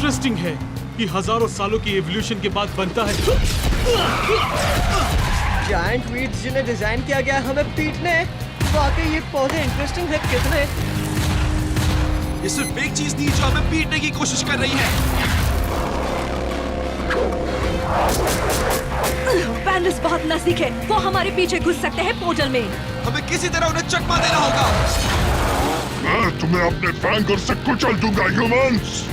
Interesting है कि हजारों सालों की एवोल्यूशन के बाद बनता है। जायंट वीड्स जिन्हें डिजाइन किया गया हमें पीटने, वाकई ये पौधे इंटरेस्टिंग है कितने। ये सिर्फ एक चीज नहीं जो हमें पीटने की कोशिश कर रही है। वैंडल्स बहुत नजदीक है, वो हमारे पीछे घुस सकते हैं पोर्टल में। हमें किसी तरह उन्हें चकमा देना होगा। मैं तुम्हें अपने फैंगर से कुचल दूंगा ह्यूमंस।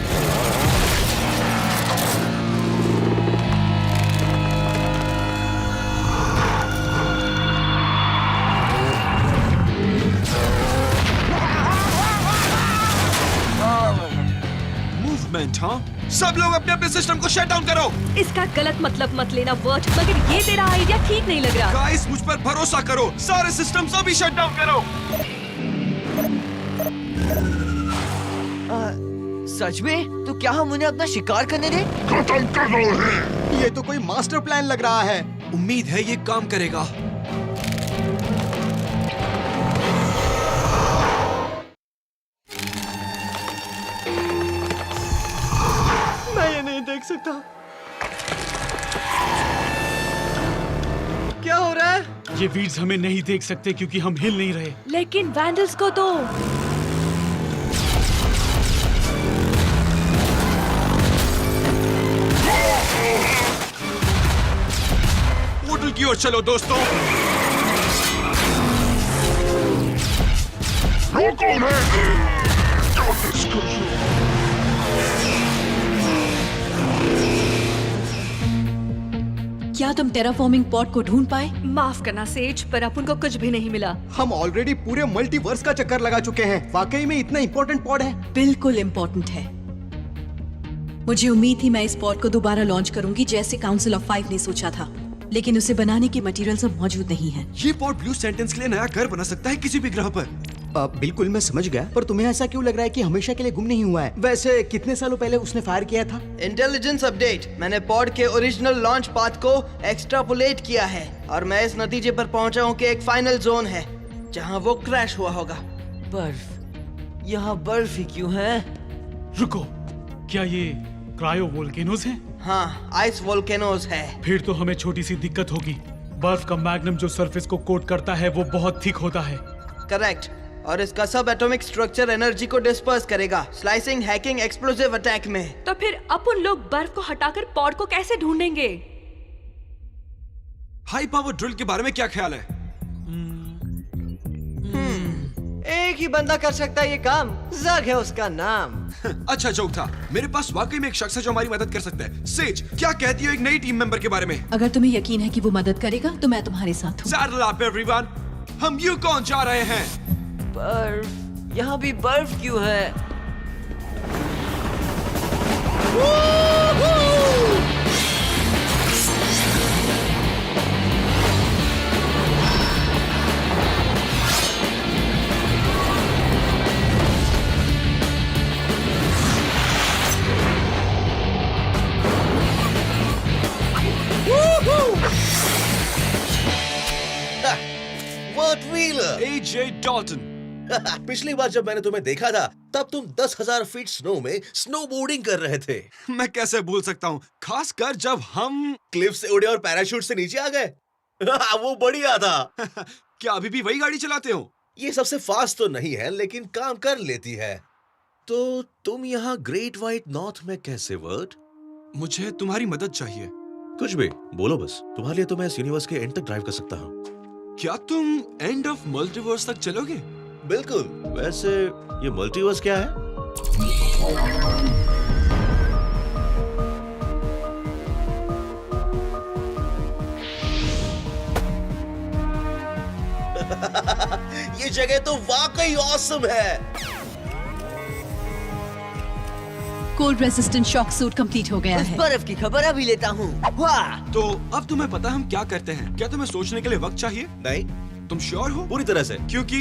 मूवमेंट, हाँ? सब लोग अपने अपने सिस्टम को शट डाउन करो। इसका गलत मतलब मत लेना वर्ट, मगर ये तेरा आइडिया ठीक नहीं लग रहा। गाइस, मुझ पर भरोसा करो, सारे सिस्टम्स अभी शट डाउन करो। सच में? तो क्या हम उन्हें अपना शिकार करने दें? खत्म कर दो इन्हें। ये तो कोई मास्टर प्लान लग रहा है। उम्मीद है ये काम करेगा। मैं ये नहीं देख सकता। क्या हो रहा है? ये वीड्स हमें नहीं देख सकते क्योंकि हम हिल नहीं रहे। लेकिन वैंडल्स को तो पोर्टल की ओर चलो दोस्तों। रोको उन्हें। क्या तुम टेराफॉर्मिंग पॉड को ढूंढ पाए? माफ करना सेज, पर अपन को कुछ भी नहीं मिला। हम ऑलरेडी पूरे मल्टीवर्स का चक्कर लगा चुके हैं। वाकई में इतना इम्पोर्टेंट पॉड है? बिल्कुल इम्पोर्टेंट है। मुझे उम्मीद थी मैं इस पॉड को दोबारा लॉन्च करूंगी जैसे काउंसिल ऑफ 5 ने सोचा था, लेकिन उसे बनाने के मटेरियल्स अब मौजूद नहीं है। ये पॉड ब्लू सेंटेंस के लिए नया घर बना सकता है किसी भी ग्रह पर। बिल्कुल मैं समझ गया, पर तुम्हें ऐसा क्यों लग रहा है कि हमेशा के लिए गुम नहीं हुआ है? वैसे कितने सालों पहले उसने फायर किया था? इंटेलिजेंस अपडेट, मैंने पॉड के ओरिजिनल लॉन्च पाथ को एक्सट्रापोलेट किया है और मैं इस नतीजे पर पहुंचा हूं कि एक फाइनल जोन है जहां वो क्रैश हुआ होगा। बर्फ, यहाँ बर्फ ही क्यों है? रुको, क्या ये क्रायो वोल्केनोज हैं? हाँ, आइस वोल्केनोज है। फिर तो हमें छोटी सी दिक्कत होगी। बर्फ का मैग्नम जो सरफेस को कोट करता है वो बहुत थिक होता है। करेक्ट, और इसका सब एटॉमिक स्ट्रक्चर एनर्जी को डिस्पर्स करेगा स्लाइसिंग, हैकिंग, एक्सप्लोसिव अटैक में। तो फिर अपन लोग बर्फ को हटाकर पॉड को कैसे ढूंढेंगे? हाई पावर ड्रिल के बारे में क्या ख्याल है? एक ही बंदा कर सकता है ये काम, जग है उसका नाम। अच्छा जोक था। मेरे पास वाकई में एक शख्स है जो हमारी मदद कर सकता है। सेज, क्या कहती हो एक नई टीम मेंबर के बारे में? अगर तुम्हें यकीन है कि वो मदद करेगा तो मैं तुम्हारे साथ हूँ। सैडल अप एवरीवन, हम यूकॉन जा रहे हैं। बर्फ, यहाँ भी बर्फ क्यों है? वर्ट व्हीलर। एजे डॉल्टन। पिछली बार जब मैंने तुम्हें देखा था तब तुम 10,000 फीट स्नो में स्नोबोर्डिंग कर रहे थे। मैं कैसे भूल सकता हूँ, खासकर जब हम क्लिफ से उड़े और पैराशूट से नीचे आ गए। वो बढ़िया था। क्या अभी भी वही गाड़ी चलाते हो? ये सबसे फास्ट तो नहीं है लेकिन काम कर लेती है। तो तुम यहाँ ग्रेट व्हाइट नॉर्थ में कैसे वर्ट? मुझे तुम्हारी मदद चाहिए। कुछ भी बोलो बस, तुम्हारे लिए तो मैं इस यूनिवर्स के एंड तक ड्राइव कर सकता हूँ। क्या तुम एंड ऑफ मल्टीवर्स तक चलोगे? बिल्कुल। वैसे ये मल्टीवर्स क्या है? ये जगह तो वाकई ऑसम है। Cold resistant shock suit complete हो गया है। बर्फ की खबर अभी लेता हूँ। वाह! तो अब तुम्हें पता हम क्या करते हैं। क्या तुम्हें सोचने के लिए वक्त चाहिए? नहीं। तुम श्योर हो? पूरी तरह से। क्योंकि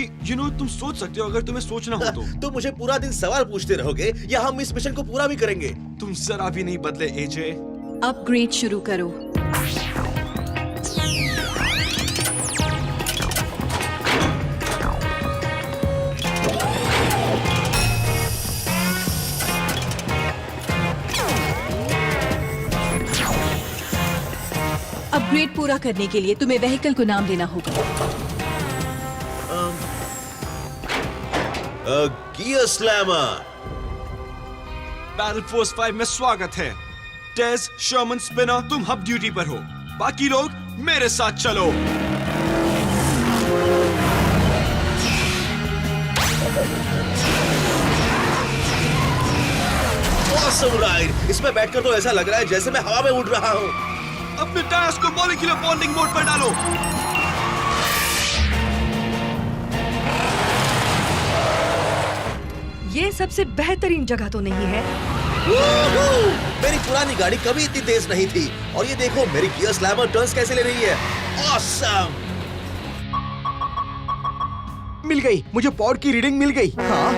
तुम सोच सकते हो अगर तुम्हें सोचना हो तो। तुम मुझे पूरा दिन सवाल पूछते रहोगे या हम इस मिशन को पूरा भी करेंगे? तुम जरा भी नहीं बदले एजे। अपग्रेड शुरू करो। अपग्रेड पूरा करने के लिए तुम्हें व्हीकल को नाम देना होगा। Gear slammer. बैटल फोर्स 5 में स्वागत है। टेस, शर्मन, स्पिनर, तुम हब ड्यूटी पर हो। बाकी लोग मेरे साथ चलो। Awesome ride. इसमें बैठकर तो ऐसा लग रहा है जैसे मैं हवा में उड़ रहा हूँ। अपने टायर्स को मॉलिक्यूलर बॉन्डिंग मोड पर डालो। ये सबसे बेहतरीन जगह तो नहीं है। मेरी पुरानी गाड़ी कभी इतनी तेज नहीं थी और ये देखो मेरी गियर स्लैमर टर्न्स कैसे ले रही है। ऑसम। मिल गई, मुझे पॉड की रीडिंग मिल गई। हाँ,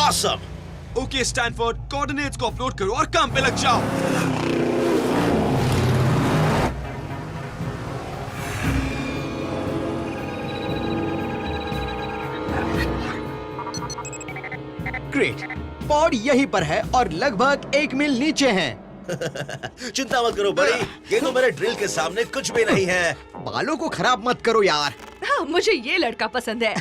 ऑसम। ओके स्टैनफोर्ड, कोऑर्डिनेट्स को अपलोड करो और काम पे लग जाओ। ग्रेट। पॉड यहीं पर है और लगभग 1 मील नीचे है। चिंता मत करो भाई, ये तो मेरे ड्रिल के सामने कुछ भी नहीं है। बालों को खराब मत करो यार। हाँ, मुझे ये लड़का पसंद है।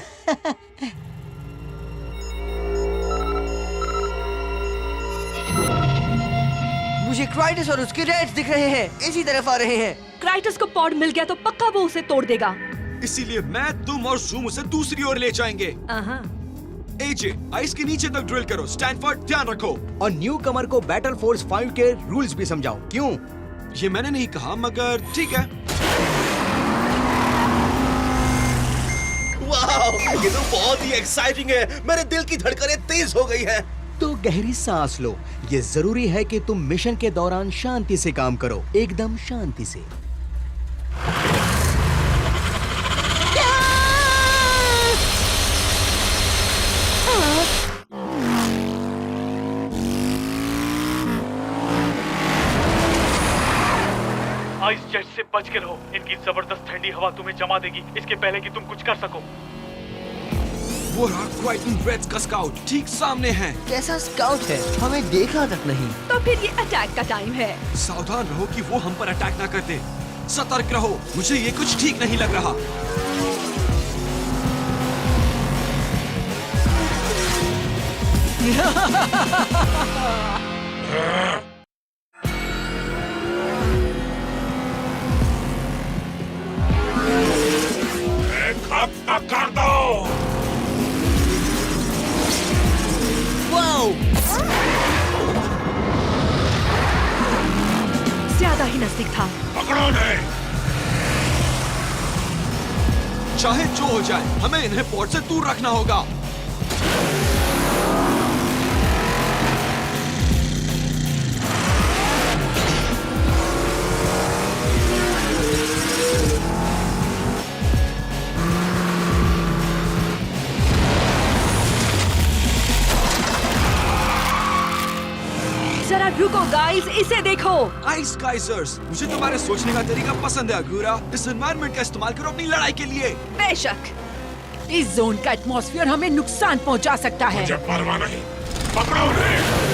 मुझे क्राइटस और उसके रेड्स दिख रहे हैं, इसी तरफ आ रहे हैं। क्राइटस को पॉड मिल गया तो पक्का वो उसे तोड़ देगा। इसीलिए मैं, तुम और जूम उसे दूसरी ओर ले जाएंगे। एजे, आइस के नीचे तक ड्रिल करो। स्टैनफोर्ड, ध्यान रखो। और न्यू कमर को बैटल फोर्स 5 के रूल्स भी समझाओ। क्यों? ये मैंने नहीं कहा, मगर ठीक है। वाह, ये तो बहुत ही एक्साइटिंग है। मेरे दिल की धड़कनें तेज हो गई हैं। तो गहरी सांस लो। ये जरूरी है कि तुम मिशन के दौरान शांति से काम करो, एकदम शांति से। आइस जेट से बच के रहो। इनकी जबरदस्त ठंडी हवा तुम्हें जमा देगी इसके पहले कि तुम कुछ कर सको। वो रहा क्राइटन रेड्स का स्काउट ठीक सामने है। कैसा स्काउट है, हमें देखा तक नहीं। तो फिर ये अटैक का टाइम है। सावधान रहो कि वो हम पर अटैक ना कर दे। सतर्क रहो, मुझे ये कुछ ठीक नहीं लग रहा। खत्म कर दो। ज्यादा ही नजदीक था। पकड़ो नहीं। चाहे जो हो जाए, हमें इन्हें पोर्ट से दूर रखना होगा। जरा रुको गाइस, इसे देखो। आइस काइजर्स, मुझे तुम्हारे सोचने का तरीका पसंद है अगूरा। इस एनवायरनमेंट का इस्तेमाल करो अपनी लड़ाई के लिए। बेशक। इस जोन का एटमॉस्फेयर हमें नुकसान पहुंचा सकता है। मुझे परवाह नहीं, पकड़ो नहीं।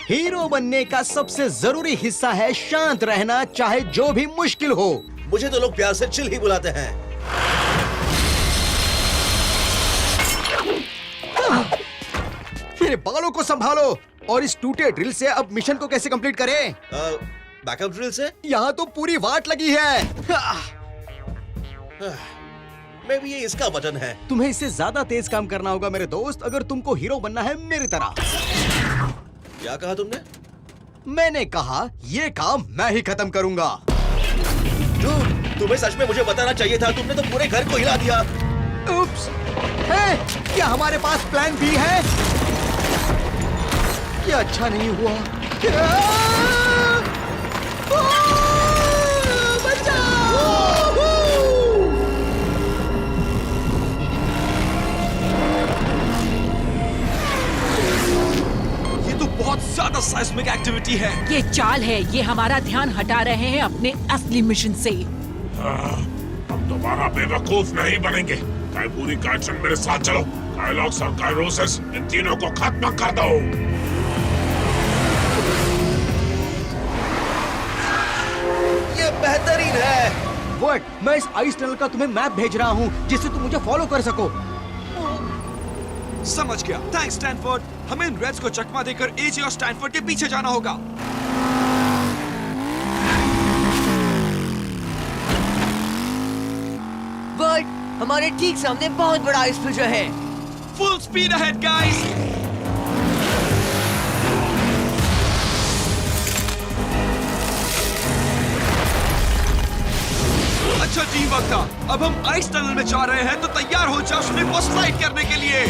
हीरो बनने का सबसे जरूरी हिस्सा है शांत रहना, चाहे जो भी मुश्किल हो। मुझे तो लोग प्यार से चिल ही बुलाते हैं। मेरे बालों को संभालो। और इस टूटे ड्रिल से अब मिशन को कैसे कंप्लीट करें? बैकअप ड्रिल से? यहाँ तो पूरी वाट लगी है। मैं भी ये इसका बटन है। तुम्हें इससे ज्यादा तेज काम करना होगा मेरे दोस्त, अगर तुमको हीरो बनना है मेरी तरह। क्या कहा तुमने? मैंने कहा ये काम मैं ही खत्म करूंगा। तुम्हें सच में मुझे बताना चाहिए था, तुमने तो पूरे घर को हिला दिया। उप्स। क्या हमारे पास प्लान बी है? ये अच्छा नहीं हुआ। ये तो बहुत ज्यादा ज्यादा seismic एक्टिविटी है। ये चाल है, ये हमारा ध्यान हटा रहे हैं अपने असली मिशन से। हम दोबारा बेवकूफ नहीं बनेंगे। कायबूरी का एक्शन मेरे साथ चलो। काइलॉक्स और काइरोसिस, इन तीनों को खत्म कर दो। ये बेहतरीन है। वर्ट, मैं इस आइस टनल का तुम्हें मैप भेज रहा हूँ जिससे तुम मुझे फॉलो कर सको। समझ गया। Thanks Stanford. हमें इन रेड्स को चकमा देकर एजे और स्टैनफोर्ड के पीछे जाना होगा। बट हमारे ठीक सामने बहुत बड़ा आइस फिशर है। Full speed ahead guys. अच्छा टीम वर्क था। अब हम आइस टनल में जा रहे हैं, तो तैयार हो जाओ स्लिप और स्लाइड करने के लिए।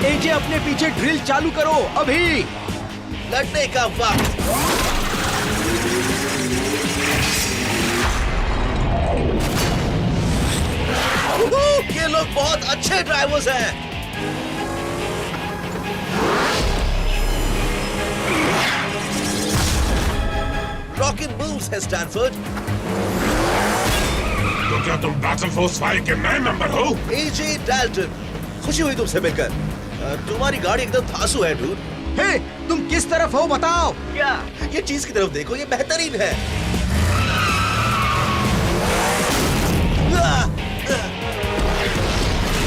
एजे, अपने पीछे ड्रिल चालू करो अभी। लड़ने का वक्त। ये लोग बहुत अच्छे ड्राइवर्स हैं। रॉकिंग मूव्स है स्टैनफोर्ड। तो क्या तुम बैटल फोर्स 5 के नए मेंबर हो? एजे डाल्टन, खुशी हुई तुमसे मिलकर। तुम्हारी गाड़ी एकदम धांसू है डूड। हे, तुम किस तरफ हो बताओ। क्या? ये चीज की तरफ देखो, ये बेहतरीन है।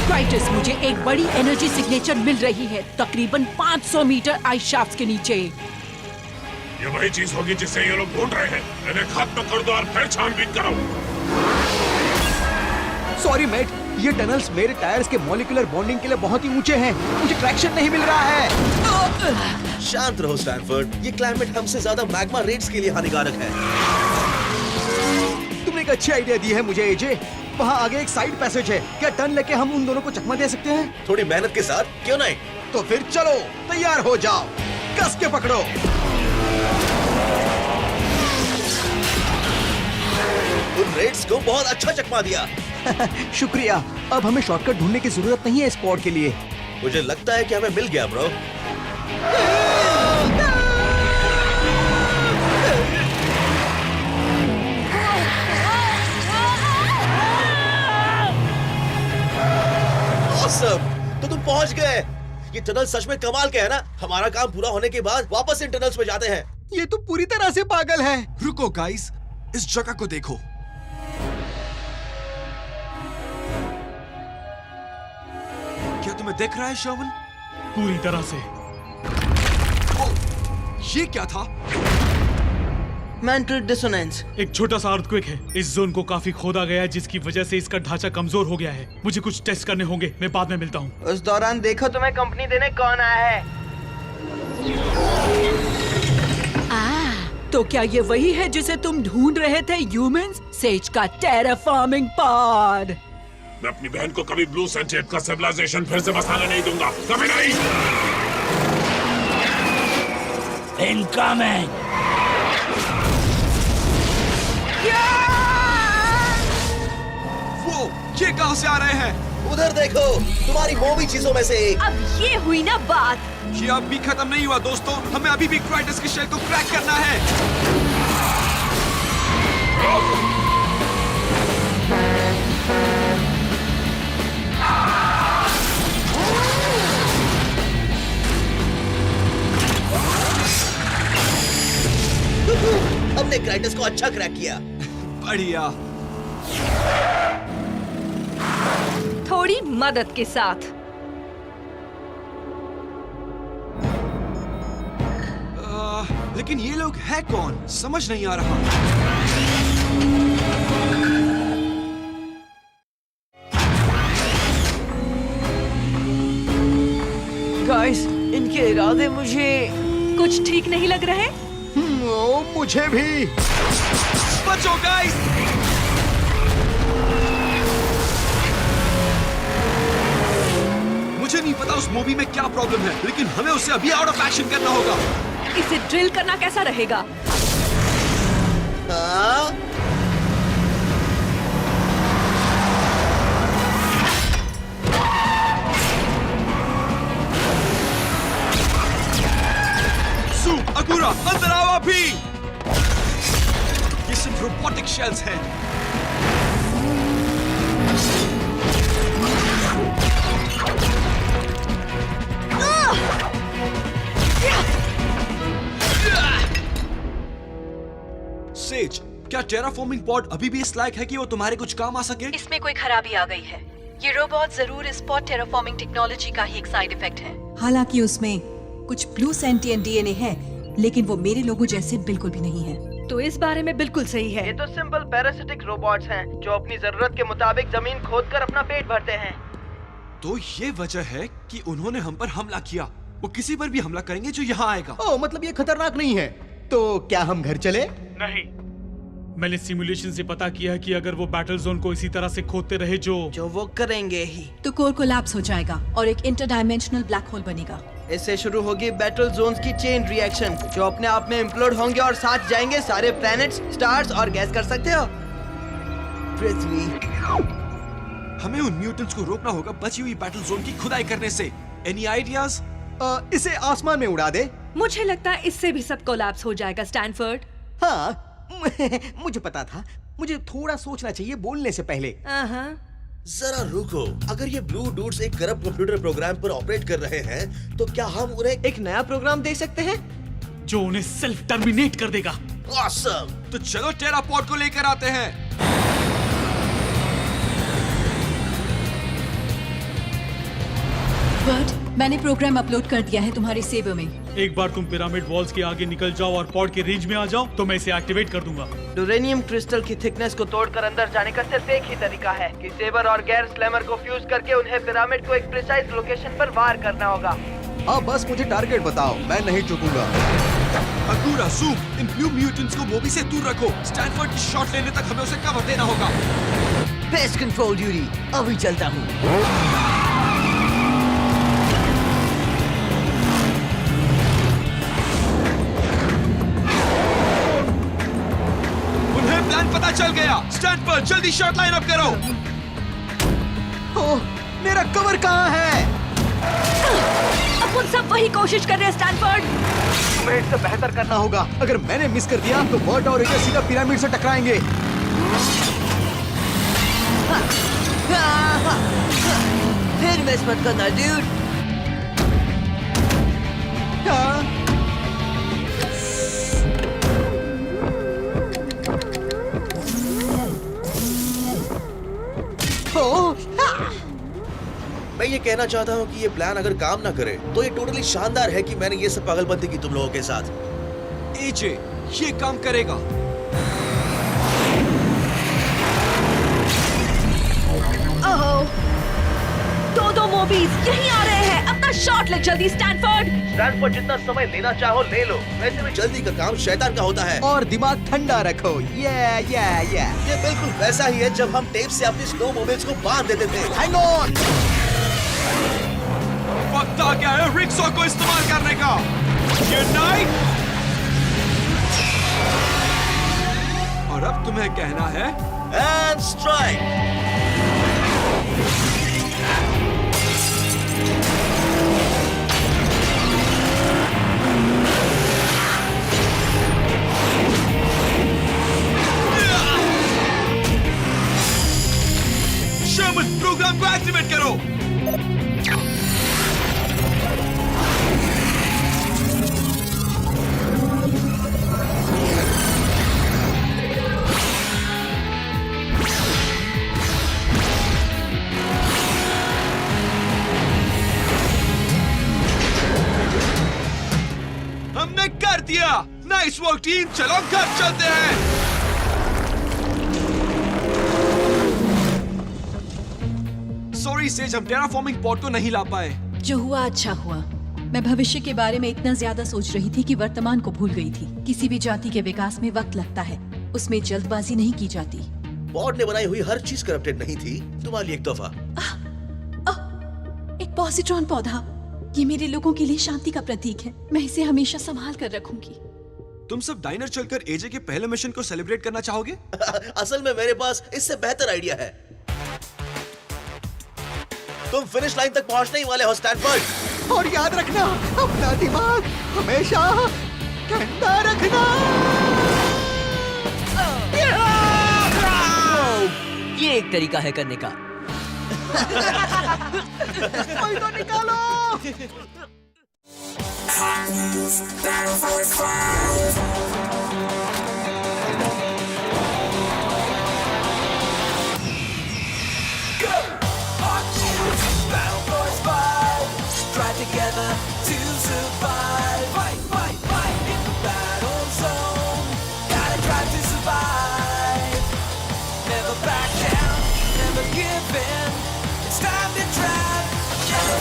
क्राइटस, मुझे एक बड़ी एनर्जी सिग्नेचर मिल रही है, तकरीबन 500 मीटर आइस शाफ्ट के नीचे। ये वही चीज होगी जिसे ये लोग ढूंढ रहे हैं। इन्हें खत्म कर दो और फिर छानबीन करो। सॉरी मेट, ये टनल्स मेरे टायर्स के मॉलिक्यूलर बॉन्डिंग के लिए बहुत ही ऊंचे हैं। मुझे ट्रैक्शन नहीं मिल रहा है। शांत रहो स्टैनफोर्ड। ये क्लाइमेट हमसे ज्यादा मैग्मा रेट्स के लिए हानिकारक है। तुमने एक अच्छी आइडिया दी है मुझे एजे। वहाँ आगे एक साइड पैसेज है। क्या टर्न लेके हम उन दोनों को चकमा दे सकते हैं? थोड़ी मेहनत के साथ क्यों नहीं? तो फिर चलो, तैयार हो जाओ, कस के पकड़ो। उन रेड्स को बहुत अच्छा चकमा दिया। शुक्रिया। अब हमें शॉर्टकट ढूंढने की जरूरत नहीं है इस पॉड के लिए। मुझे लगता है कि हमें मिल गया ब्रो। Awesome! तो तुम पहुंच गए। ये टनल सच में कमाल के है ना। हमारा काम पूरा होने के बाद वापस इन टनल्स में जाते हैं। ये तो पूरी तरह से पागल है। रुको गाइस, इस जगह को देखो। क्या तुम्हें दिख रहा है शर्मन? पूरी तरह से। ये क्या था? Mental dissonance. एक छोटा सा अर्थक्वेक है। इस जोन को काफी खोदा गया है, जिसकी वजह से इसका ढांचा कमजोर हो गया है। मुझे कुछ टेस्ट करने होंगे। मैं बाद में मिलता हूँ। उस दौरान देखो तुम्हें कंपनी देने कौन आया है। तो क्या ये वही है जिसे तुम ढूंढ रहे थे ह्यूमंस? सेज का टेराफॉर्मिंग पॉड। मैं अपनी बहन को कभी ब्लू सेंचुरी का सिविलाइजेशन फिर से बसाने नहीं दूंगा, कभी नहीं। इनकमिंग। वो ये कहां से आ रहे हैं? उधर देखो, तुम्हारी मोबी चीजों में से एक। अब ये हुई ना बात। ये अब भी खत्म नहीं हुआ दोस्तों। हमें अभी भी क्राइटस की शेल को क्रैक करना है। हमने क्राइटस को अच्छा क्रैक किया। बढ़िया। थोड़ी मदद के साथ। लेकिन ये लोग हैं कौन? समझ नहीं आ रहा। गाइस, इनके इरादे मुझे कुछ ठीक नहीं लग रहे। ओ, मुझे भी। बचो गाइस। मुझे नहीं पता उस मूवी में क्या प्रॉब्लम है, लेकिन हमें उसे अभी आउट ऑफ एक्शन करना होगा। इसे ड्रिल करना कैसा रहेगा? हाँ? रोबोटिक शेल्स हैं। सेज, क्या टेराफॉर्मिंग पॉड अभी भी इस लायक है कि वो तुम्हारे कुछ काम आ सके? इसमें कोई खराबी आ गई है। ये रोबोट जरूर इस स्पॉट टेराफॉर्मिंग टेक्नोलॉजी का ही एक साइड इफेक्ट है। हालांकि उसमें कुछ ब्लू सेंटिएंट डीएनए है, लेकिन वो मेरे लोगों जैसे बिल्कुल भी नहीं है। तो इस बारे में बिल्कुल सही है। ये तो सिंपल पैरासिटिक रोबोट्स हैं जो अपनी जरूरत के मुताबिक जमीन खोदकर अपना पेट भरते हैं। तो ये वजह है कि उन्होंने हम पर हमला किया। वो किसी पर भी हमला करेंगे जो यहाँ आएगा। ओ, मतलब ये खतरनाक नहीं है। तो क्या हम घर चले? नहीं, मैंने सिमुलेशन से पता किया है कि अगर वो बैटल जोन को इसी तरह से खोदते रहे जो वो करेंगे ही, तो कोर कोलैप्स हो जाएगा और एक इंटरडायमेंशनल ब्लैक होल बनेगा। इससे शुरू होगी बैटल जोन्स की चेन रिएक्शन जो अपने आप में इम्प्लोड होंगे और साथ जाएंगे सारे प्लैनेट्स, स्टार्स और गैस कर सकते हो पृथ्वी। हमें उन म्यूटेंट्स को रोकना होगा बची हुई बैटल जोन की खुदाई करने से। Any ideas? इसे आसमान में उड़ा दे। मुझे लगता है इससे भी सब कोलैप्स हो जाएगा स्टैनफोर्ड। हाँ, मुझे पता था। मुझे थोड़ा सोचना चाहिए बोलने से पहले। जरा रुको, अगर ये ब्लू डूड्स एक करप्ट कंप्यूटर प्रोग्राम पर ऑपरेट कर रहे हैं, तो क्या हम उन्हें एक नया प्रोग्राम दे सकते हैं जो उन्हें सेल्फ टर्मिनेट कर देगा। ऑसम! तो चलो टेरापॉड को लेकर आते हैं। बट मैंने प्रोग्राम अपलोड कर दिया है तुम्हारे सेवर में। एक बार तुम पिरामिड वॉल्स के आगे निकल जाओ और पॉड के रेंज में आ जाओ तो मैं इसे एक्टिवेट कर दूंगा। ड्यूरेनियम क्रिस्टल की थिकनेस को तोड़कर अंदर जाने का सिर्फ एक ही तरीका है कि सेबर और गैर स्लैमर को फ्यूज करके उन्हें पिरामिड को एक प्रिसाइज लोकेशन पर वार करना होगा। हाँ, बस मुझे टारगेट बताओ, मैं नहीं चूकूंगा। अगूरा, ज़ूम, इन ब्लू म्यूटेंट्स को मोबी से दूर रखो। स्टैनफोर्ड की शॉट लेने तक हमें उसे कवर देना होगा। पेस्ट कंट्रोल ड्यूटी, अभी चलता हूँ। प्लान पता चल गया। स्टैनफोर्ड, जल्दी शॉट लाइन अप करो। ओह, मेरा कवर कहाँ है? अपन सब वही कोशिश कर रहे हैं स्टैनफोर्ड। तुम्हें इससे बेहतर करना होगा। अगर मैंने मिस कर दिया तो बर्ट और एजे सीधा पिरामिड से टकराएंगे। फिर मिस मत करना ड्यूड। मैं ये कहना चाहता हूँ कि ये प्लान अगर काम ना करे तो ये टोटली शानदार है कि मैंने ये सब पागलपंती की तुम लोगों के साथ। एजे, ये काम करेगा। दो मोबीज यहीं आ रहे हैं। अपना शॉट ले जल्दी स्टैनफोर्ड। स्टैनफोर्ड, जितना समय लेना चाहो ले लो। वैसे भी जल्दी का काम शैतान का होता है। और दिमाग ठंडा रखो। ये बिल्कुल वैसा ही है जब हम टेप से अपनी स्नो मोबाइल्स को बांध देते थे। Hang on. वक्त आ गया है रिक्शा को इस्तेमाल करने का। ये नाइट। और अब तुम्हें कहना है एंड स्ट्राइक। शर्मन, प्रोग्राम को एक्टिवेट करो। हमने कर दिया। नाइस वर्क टीम, चलो घर चलते हैं। सॉरी सेज, हम टेराफॉर्मिंग पॉड को नहीं ला पाए। जो हुआ अच्छा हुआ। मैं भविष्य के बारे में इतना ज्यादा सोच रही थी कि वर्तमान को भूल गई थी। किसी भी जाति के विकास में वक्त लगता है, उसमें जल्दबाजी नहीं की जाती। बॉड ने बनाई हुई हर चीज करप्टेड नहीं थी। तुम्हारे लिए एक तोहफा। एक पॉजिट्रॉन पौधा। ये मेरे लोगों के लिए शांति का प्रतीक है। मैं इसे हमेशा संभाल कर रखूंगी। तुम सब डाइनर चलकर एजे के पहले मिशन को सेलिब्रेट करना चाहोगे? असल में मेरे पास इससे बेहतर आइडिया है। तुम फिनिश लाइन तक पहुंचने ही वाले हो स्टैनफोर्ड। और याद रखना, अपना दिमाग हमेशा ठंडा रखना। एक तरीका है करने का। कोई तो निकालो। Together to survive. Fight, fight, fight in the battle zone. Gotta drive to survive. Never back down, never give in. It's time to drive. Never